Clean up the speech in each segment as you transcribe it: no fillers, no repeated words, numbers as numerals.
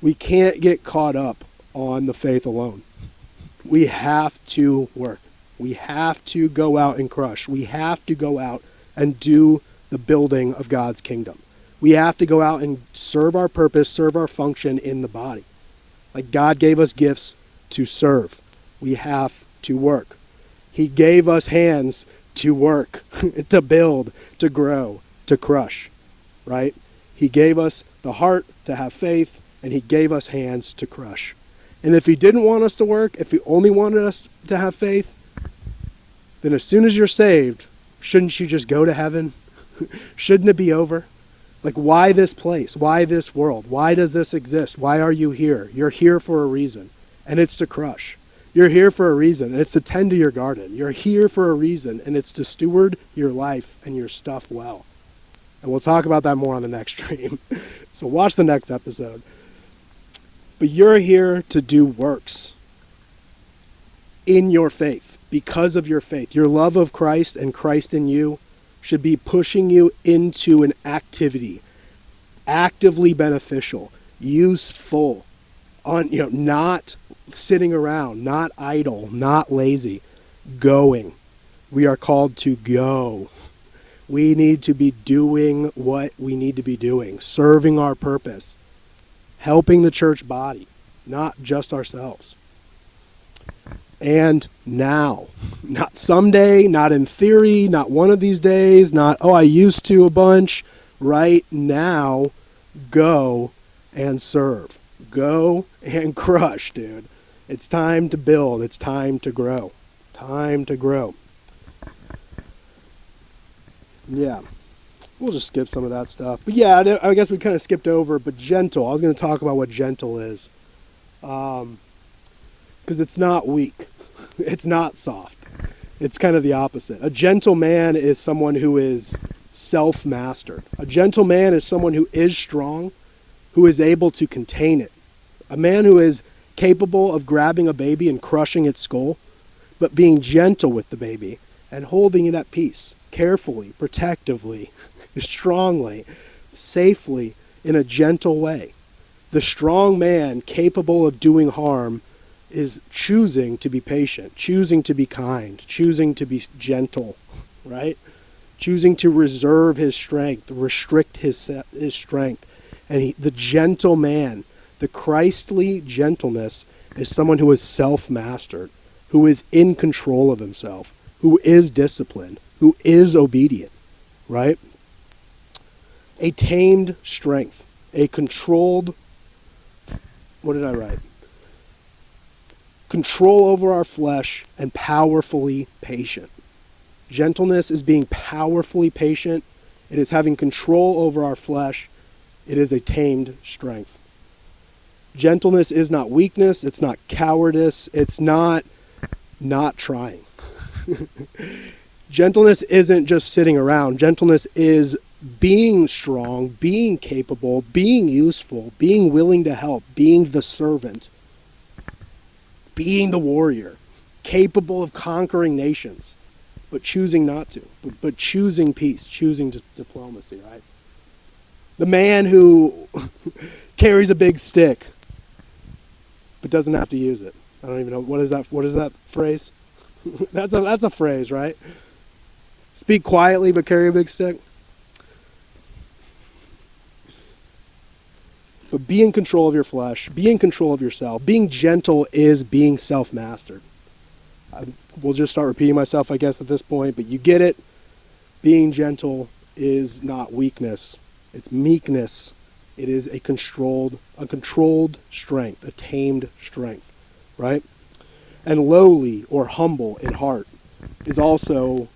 We can't get caught up on the faith alone. We have to work. We have to go out and crush. We have to go out and do the building of God's kingdom. We have to go out and serve our purpose, serve our function in the body. Like God gave us gifts to serve. We have to work. He gave us hands to work, to build, to grow, to crush, right? He gave us the heart to have faith, and he gave us hands to crush. And if he didn't want us to work, if he only wanted us to have faith, then as soon as you're saved, shouldn't you just go to heaven? Shouldn't it be over? Like, why this place? Why this world? Why does this exist? Why are you here? You're here for a reason, and it's to crush. You're here for a reason, and it's to tend to your garden. You're here for a reason, and it's to steward your life and your stuff well. And we'll talk about that more on the next stream. So watch the next episode. But you're here to do works in your faith, because of your faith. Your love of Christ and Christ in you should be pushing you into an activity, actively beneficial, useful, not sitting around, not idle, not lazy, going. We are called to go. We need to be doing what we need to be doing, serving our purpose, helping the church body, not just ourselves. And now, not someday, not in theory, not one of these days, not, I used to a bunch. Right now, go and serve. Go and crush, dude. It's time to build. It's time to grow. Time to grow. Yeah. We'll just skip some of that stuff. But yeah, I guess we kind of skipped over, but gentle. I was going to talk about what gentle is. Because it's not weak. It's not soft. It's kind of the opposite. A gentle man is someone who is self-mastered. A gentle man is someone who is strong, who is able to contain it. A man who is capable of grabbing a baby and crushing its skull, but being gentle with the baby and holding it at peace, carefully, protectively, strongly, safely, in a gentle way. The strong man capable of doing harm is choosing to be patient, choosing to be kind, choosing to be gentle, right? Choosing to reserve his strength, restrict his strength. And the gentle man, the Christly gentleness, is someone who is self-mastered, who is in control of himself, who is disciplined, who is obedient, right? A tamed strength, a controlled, what did I write? Control over our flesh and powerfully patient. Gentleness is being powerfully patient. It is having control over our flesh. It is a tamed strength. Gentleness is not weakness. It's not cowardice. It's not trying. Gentleness isn't just sitting around. Gentleness is being strong, being capable, being useful, being willing to help, being the servant, being the warrior, capable of conquering nations, but choosing not to, but choosing peace, choosing diplomacy, right? The man who carries a big stick, but doesn't have to use it. I don't even know, what is that phrase? That's a phrase, right? Speak quietly, but carry a big stick. But be in control of your flesh. Be in control of yourself. Being gentle is being self-mastered. We'll just start repeating myself, I guess, at this point, but you get it. Being gentle is not weakness. It's meekness. It is a controlled strength, a tamed strength, right? And lowly or humble in heart is also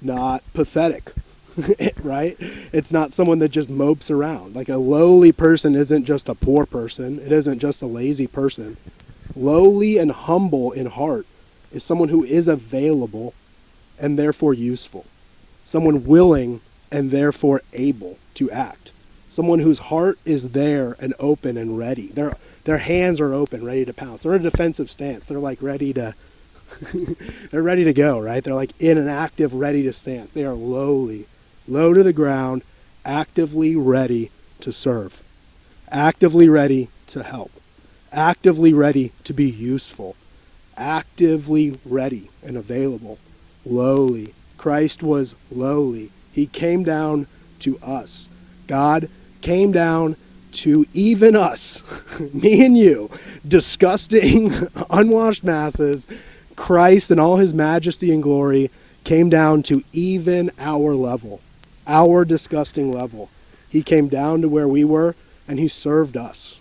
not pathetic. Right? It's not someone that just mopes around. Like, a lowly person isn't just a poor person. It isn't just a lazy person. Lowly and humble in heart is someone who is available and therefore useful. Someone willing and therefore able to act. Someone whose heart is there and open and ready. Their hands are open, ready to pounce. They're in a defensive stance. They're like ready to they're ready to go, right? They're like in an active, ready to stance. They are lowly, low to the ground, actively ready to serve, actively ready to help, actively ready to be useful, actively ready and available, lowly. Christ was lowly. He came down to us. God came down to even us, me and you, disgusting, unwashed masses. Christ in all his majesty and glory came down to even our level, our disgusting level. He came down to where we were, and he served us.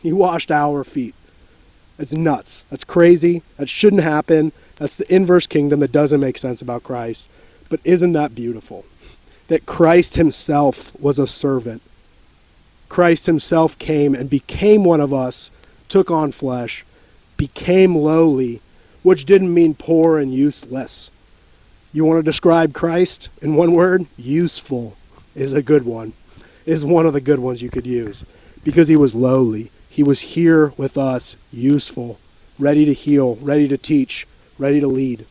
He washed our feet. It's nuts. That's crazy. That shouldn't happen. That's the inverse kingdom that doesn't make sense about Christ. But isn't that beautiful? That Christ himself was a servant. Christ himself came and became one of us, took on flesh, became lowly, which didn't mean poor and useless. You want to describe Christ in one word? Useful is a good one, is one of the good ones you could use, because he was lowly. He was here with us, useful, ready to heal, ready to teach, ready to lead,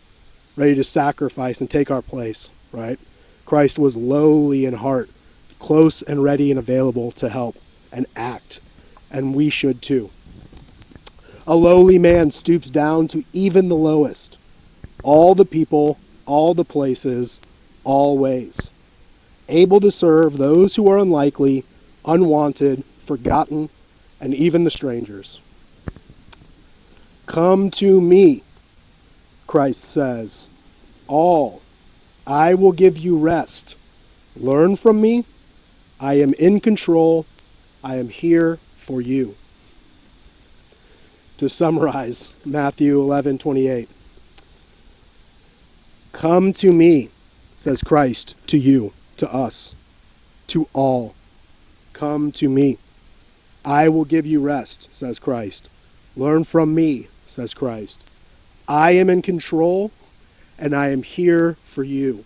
ready to sacrifice and take our place, right? Christ was lowly in heart, close and ready and available to help and act, and we should too. A lowly man stoops down to even the lowest, all the people, all the places, all ways, able to serve those who are unlikely, unwanted, forgotten, and even the strangers. Come to me, Christ says, all. I will give you rest. Learn from me. I am in control. I am here for you. To summarize, Matthew 11:28. Come to me, says Christ, to you, to us, to all. Come to me. I will give you rest, says Christ. Learn from me, says Christ. I am in control, and I am here for you.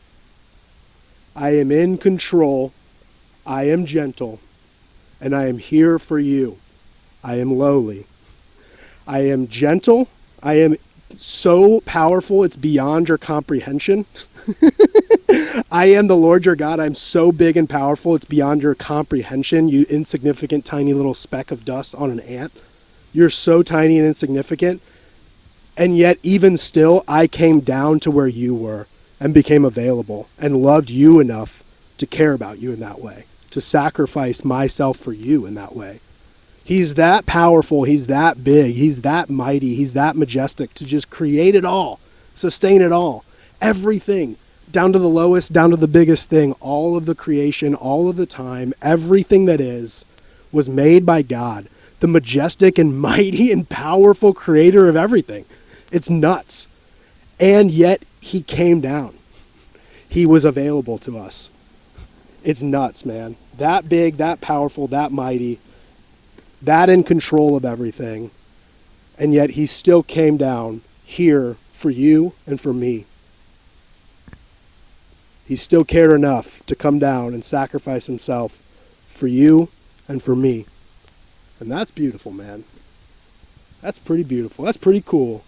I am in control, I am gentle, and I am here for you. I am lowly. I am gentle. I am so powerful it's beyond your comprehension. I am the Lord your God. I'm so big and powerful it's beyond your comprehension, you insignificant tiny little speck of dust on an ant. You're so tiny and insignificant. And yet even still, I came down to where you were and became available and loved you enough to care about you in that way, to sacrifice myself for you in that way. He's that powerful, he's that big, he's that mighty, he's that majestic to just create it all, sustain it all, everything, down to the lowest, down to the biggest thing, all of the creation, all of the time, everything that is, was made by God, the majestic and mighty and powerful creator of everything. It's nuts. And yet he came down. He was available to us. It's nuts, man. That big, that powerful, that mighty, that in control of everything. And yet he still came down here for you and for me. He still cared enough to come down and sacrifice himself for you and for me. And that's beautiful, man. That's pretty beautiful. That's pretty cool.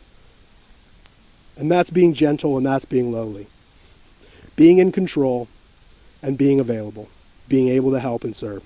And that's being gentle and that's being lowly. Being in control and being available. Being able to help and serve.